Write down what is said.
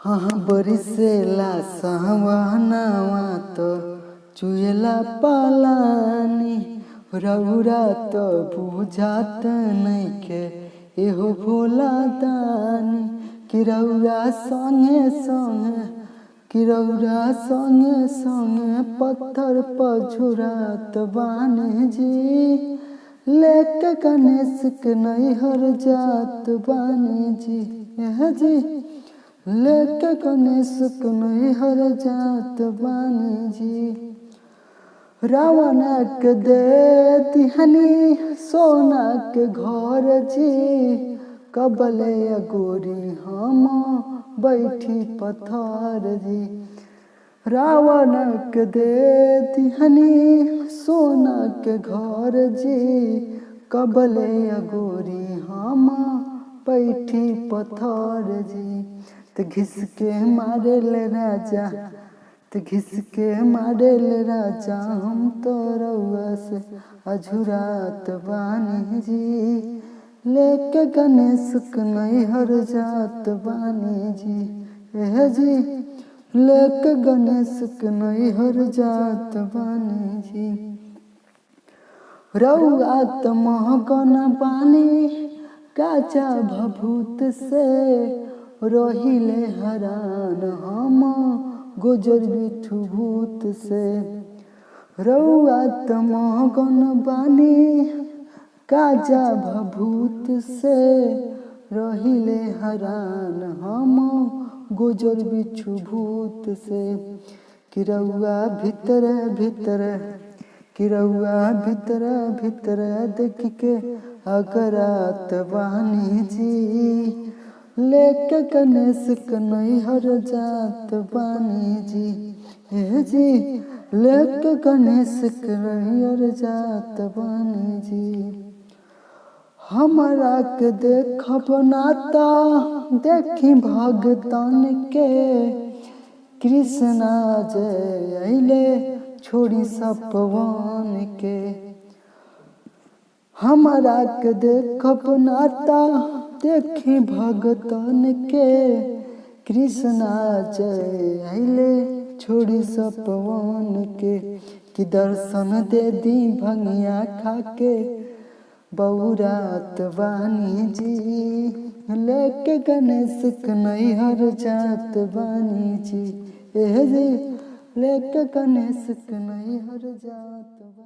हाँ बरिसेला सावनावा तो चुएला पालानी रउरा तो बुझात नइखे एहो भोला दानी कि रउरा संगे संगे पत्थर पर झुरात बानी जी लेके गणेश के नैहर जात बानी जी जी लेके गणेश के नैहर जात बानी जी। रावण के दे दिहनी सोना के घर जी कबले गोरी हम बैठी पत्थर जी। रावण के दे दिहनी सोना के घर जी कबले गोरी हम बैठी पत्थर जी। तो घिस के मारे ले राजा हम तो रउआ से अझुरात बानी जी लेके गणेश के नैहर जात बानी जी जी लेके गणेश के नैहर जात बानी जी। रउआ त महगन बानी काचा भभूत से रहिले हरान हम गुजर बिठू भूत से। रउआ त महगन बानी काजा भभूत से रहिले हरान हम गुजर बिठू भूत से। कि रउआ भीतर देख के अगरात बानी जी लेके गणेश के नैहर जात बानी जी जी लेके गणेश के नैहर जात बानी जी। हमरा के देखब नाता देखी भगतन के कृष्णा जय अइले छोड़ी सपवान के। हमरा के देखब नाता देखी भगतन के कृष्णा जय अइले छोड़ी सपवान के। कि दर्शन दे दी भंगिया खाके बौरात बानी जी लेके गणेश के नैहर जात बानी जी जी लेके गणेश के नैहर जात बानी।